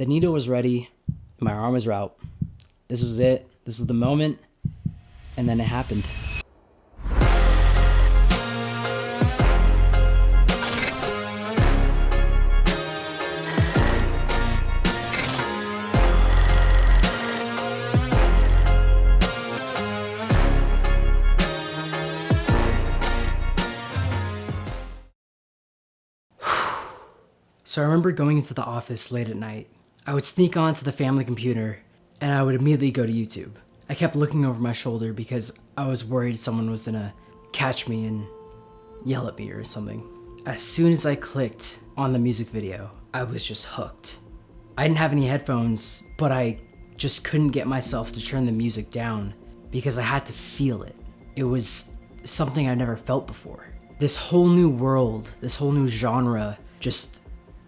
The needle was ready, my arm was out. This was it. This was the moment. And then it happened. So I remember going into the office late at night. I would sneak onto the family computer and I would immediately go to YouTube. I kept looking over my shoulder because I was worried someone was gonna catch me and yell at me or something. As soon as I clicked on the music video, I was just hooked. I didn't have any headphones, but I just couldn't get myself to turn the music down because I had to feel it. It was something I'd never felt before. This whole new world, this whole new genre just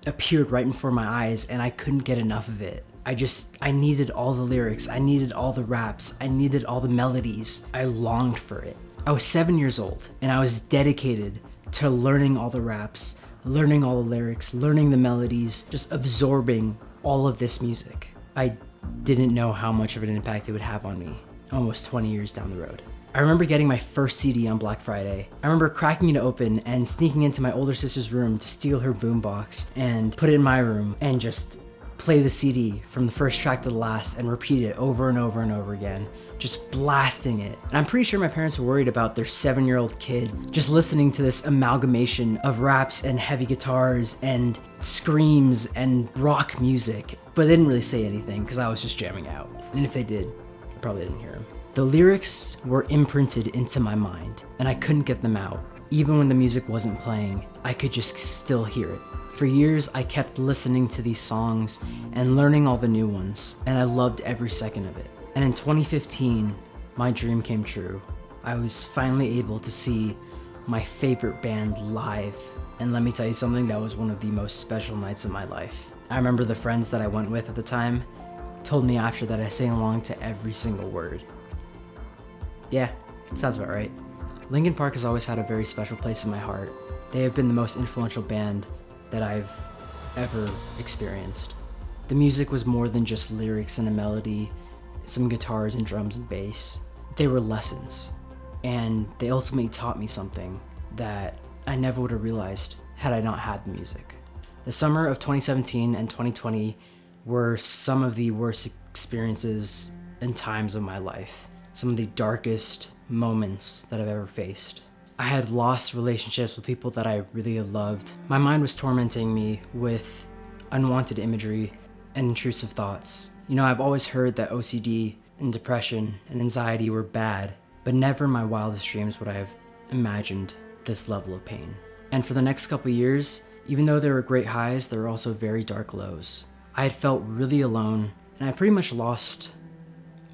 appeared right in front of my eyes and I couldn't get enough of it. I needed all the lyrics, I needed all the raps, I needed all the melodies. I longed for it. I was 7 years old and I was dedicated to learning all the raps, learning all the lyrics, learning the melodies, just absorbing all of this music. I didn't know how much of an impact it would have on me almost 20 years down the road. I remember getting my first CD on Black Friday. I remember cracking it open and sneaking into my older sister's room to steal her boombox and put it in my room and just play the CD from the first track to the last and repeat it over and over and over again, just blasting it. And I'm pretty sure my parents were worried about their 7-year-old kid just listening to this amalgamation of raps and heavy guitars and screams and rock music, but they didn't really say anything because I was just jamming out. And if they did, I probably didn't hear them. The lyrics were imprinted into my mind and I couldn't get them out. Even when the music wasn't playing, I could just still hear it. For years, I kept listening to these songs and learning all the new ones, and I loved every second of it. And in 2015, my dream came true. I was finally able to see my favorite band live. And let me tell you something, that was one of the most special nights of my life. I remember the friends that I went with at the time told me after that I sang along to every single word. Yeah, sounds about right. Linkin Park has always had a very special place in my heart. They have been the most influential band that I've ever experienced. The music was more than just lyrics and a melody, some guitars and drums and bass. They were lessons, and they ultimately taught me something that I never would have realized had I not had the music. The summer of 2017 and 2020 were some of the worst experiences and times of my life. Some of the darkest moments that I've ever faced. I had lost relationships with people that I really loved. My mind was tormenting me with unwanted imagery and intrusive thoughts. You know, I've always heard that OCD and depression and anxiety were bad, but never in my wildest dreams would I have imagined this level of pain. And for the next couple of years, even though there were great highs, there were also very dark lows. I had felt really alone, and I pretty much lost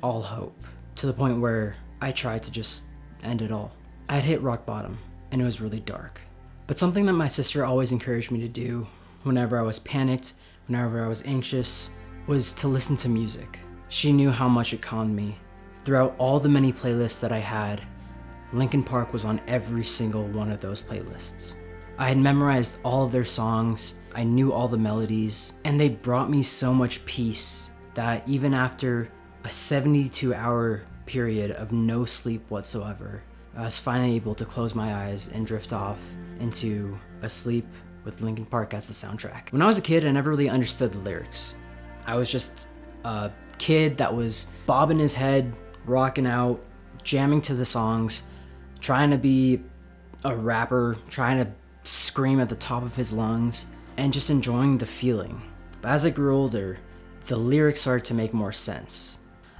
all hope, to the point where I tried to just end it all. I had hit rock bottom, and it was really dark. But something that my sister always encouraged me to do whenever I was panicked, whenever I was anxious, was to listen to music. She knew how much it calmed me. Throughout all the many playlists that I had, Linkin Park was on every single one of those playlists. I had memorized all of their songs, I knew all the melodies, and they brought me so much peace that even after a 72-hour period of no sleep whatsoever, I was finally able to close my eyes and drift off into a sleep with Linkin Park as the soundtrack. When I was a kid, I never really understood the lyrics. I was just a kid that was bobbing his head, rocking out, jamming to the songs, trying to be a rapper, trying to scream at the top of his lungs, and just enjoying the feeling. But as I grew older, the lyrics started to make more sense.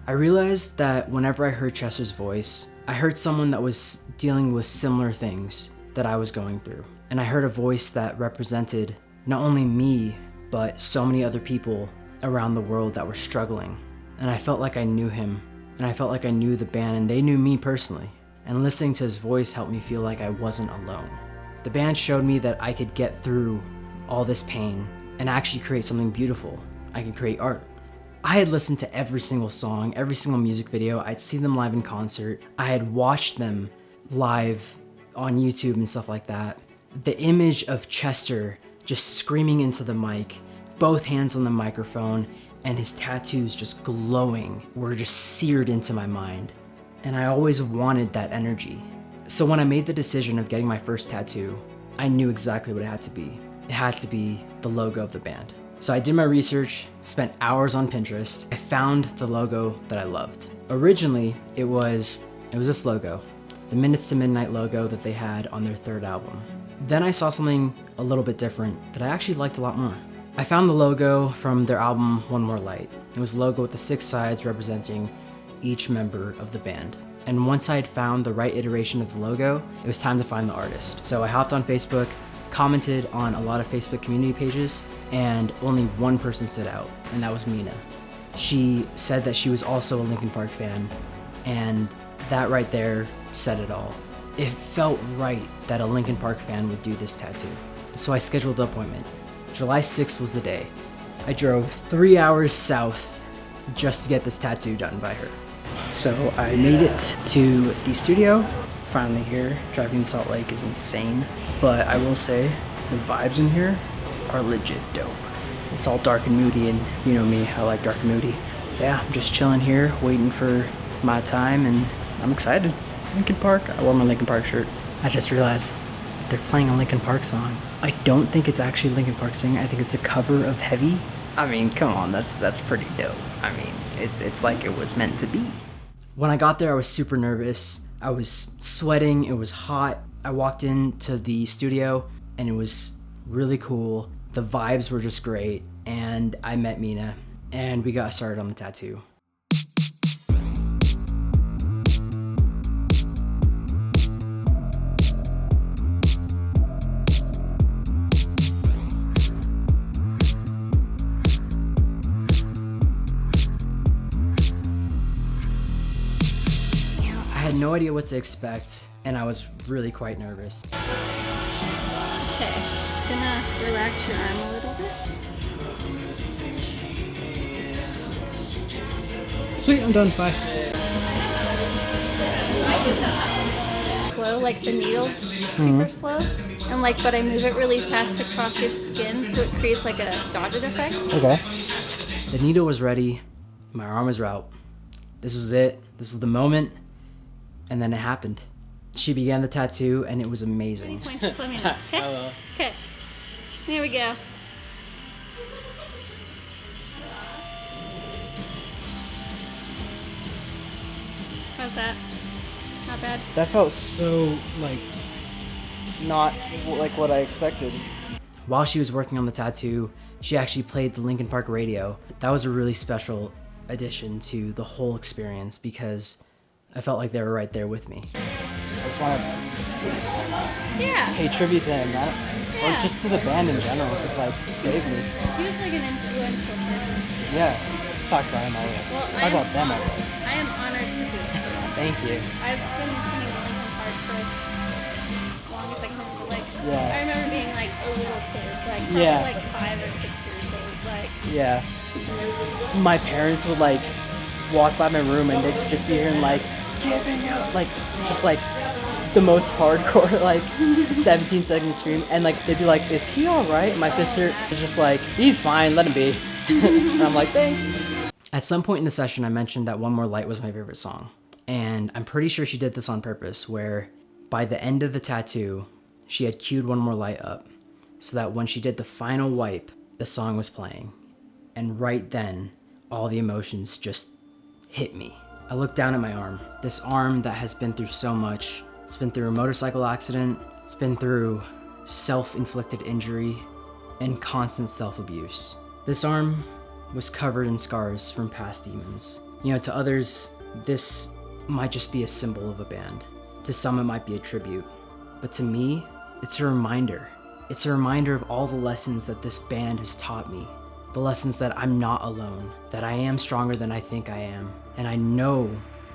I realized that whenever I heard Chester's voice, I heard someone that was dealing with similar things that I was going through. And I heard a voice that represented not only me, but so many other people around the world that were struggling. And I felt like I knew him, and I felt like I knew the band, and they knew me personally. And listening to his voice helped me feel like I wasn't alone. The band showed me that I could get through all this pain and actually create something beautiful. I could create art. I had listened to every single song, every single music video. I'd seen them live in concert. I had watched them live on YouTube and stuff like that. The image of Chester just screaming into the mic, both hands on the microphone, and his tattoos just glowing were just seared into my mind. And I always wanted that energy. So when I made the decision of getting my first tattoo, I knew exactly what it had to be. It had to be the logo of the band. So I did my research, spent hours on Pinterest. I found the logo that I loved. Originally, it was this logo, the Minutes to Midnight logo that they had on their third album. Then I saw something a little bit different that I actually liked a lot more. I found the logo from their album One More Light. It was a logo with the 6 sides representing each member of the band. And once I had found the right iteration of the logo, it was time to find the artist. So I hopped on Facebook, commented on a lot of Facebook community pages, and only one person stood out, and that was Mina. She said that she was also a Linkin Park fan, and that right there said it all. It felt right that a Linkin Park fan would do this tattoo. So I scheduled the appointment. July 6th was the day. I drove 3 hours south just to get this tattoo done by her. So I made it to the studio, finally here. Driving to Salt Lake is insane, but I will say the vibes in here are legit dope. It's all dark and moody, and you know me, I like dark and moody. Yeah, I'm just chilling here, waiting for my time, and I'm excited. Linkin Park, I wore my Linkin Park shirt. I just realized they're playing a Linkin Park song. I don't think it's actually Linkin Park singing, I think it's a cover of Heavy. I mean, come on, that's pretty dope. I mean, it's like it was meant to be. When I got there, I was super nervous. I was sweating, it was hot. I walked into the studio and it was really cool. The vibes were just great, and I met Mina and we got started on the tattoo. I had no idea what to expect, and I was really quite nervous. Okay, just gonna relax your arm a little bit. Sweet, I'm done, bye. Slow, like the needle, super slow. And like, but I move it really fast across your skin, so it creates like a dotted effect. Okay. The needle was ready, my arm was out. This was it, this was the moment. And then it happened. She began the tattoo, and it was amazing. Point, just let me know, okay? Okay, here we go. How's that? Not bad? That felt so, not like what I expected. While she was working on the tattoo, she actually played the Linkin Park radio. That was a really special addition to the whole experience because I felt like they were right there with me. I just want to pay tribute to him, or just to the band in general, because they saved me. He was like an influential person. Yeah, talk about him all day. Well, Talk about them all day. I am honored to do it. Thank you. I've been listening to Linkin Park for as long as I can remember. Yeah. I remember being like a little kid, probably like 5 or 6 years old. Yeah. My parents would walk by my room and they'd just be hearing giving up, just the most hardcore 17-second scream, and they'd be like, is he all right? And my sister was just like, he's fine, let him be. And I'm like, thanks. At some point in the session, I mentioned that One More Light was my favorite song, and I'm pretty sure she did this on purpose, where by the end of the tattoo, she had queued One More Light up so that when she did the final wipe, the song was playing. And right then, all the emotions just hit me. I looked down at my arm. This arm that has been through so much. It's been through a motorcycle accident. It's been through self-inflicted injury and constant self-abuse. This arm was covered in scars from past demons. You know, to others, this might just be a symbol of a band. To some, it might be a tribute. But to me, it's a reminder. It's a reminder of all the lessons that this band has taught me. The lessons that I'm not alone, that I am stronger than I think I am, and I know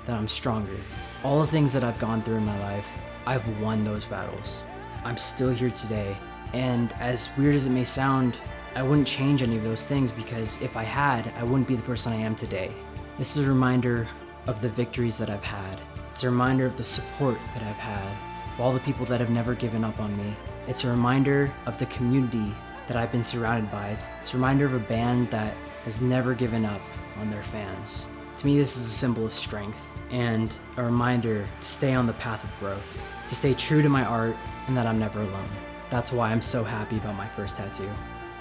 that I'm stronger. All the things that I've gone through in my life, I've won those battles. I'm still here today, and as weird as it may sound, I wouldn't change any of those things because if I had, I wouldn't be the person I am today. This is a reminder of the victories that I've had. It's a reminder of the support that I've had, of all the people that have never given up on me. It's a reminder of the community that I've been surrounded by. It's It's a reminder of a band that has never given up on their fans. To me, this is a symbol of strength and a reminder to stay on the path of growth, to stay true to my art, and that I'm never alone. That's why I'm so happy about my first tattoo.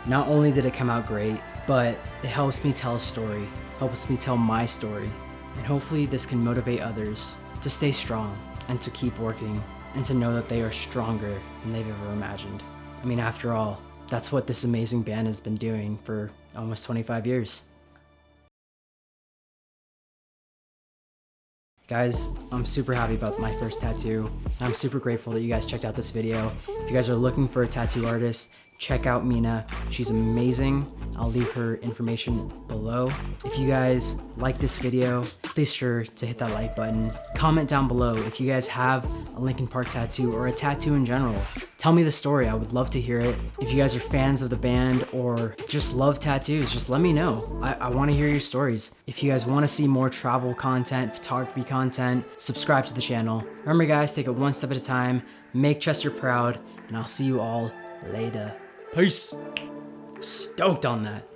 Not only did it come out great, but it helps me tell a story, helps me tell my story, and hopefully this can motivate others to stay strong and to keep working and to know that they are stronger than they've ever imagined. I mean, after all, that's what this amazing band has been doing for almost 25 years. Guys, I'm super happy about my first tattoo. I'm super grateful that you guys checked out this video. If you guys are looking for a tattoo artist, check out Mina. She's amazing. I'll leave her information below. If you guys like this video, please sure to hit that like button. Comment down below if you guys have a Linkin Park tattoo or a tattoo in general. Tell me the story, I would love to hear it. If you guys are fans of the band or just love tattoos, just let me know. I want to hear your stories. If you guys want to see more travel content, photography content, subscribe to the channel. Remember guys, take it one step at a time, make Chester proud, and I'll see you all later. Peace. Stoked on that.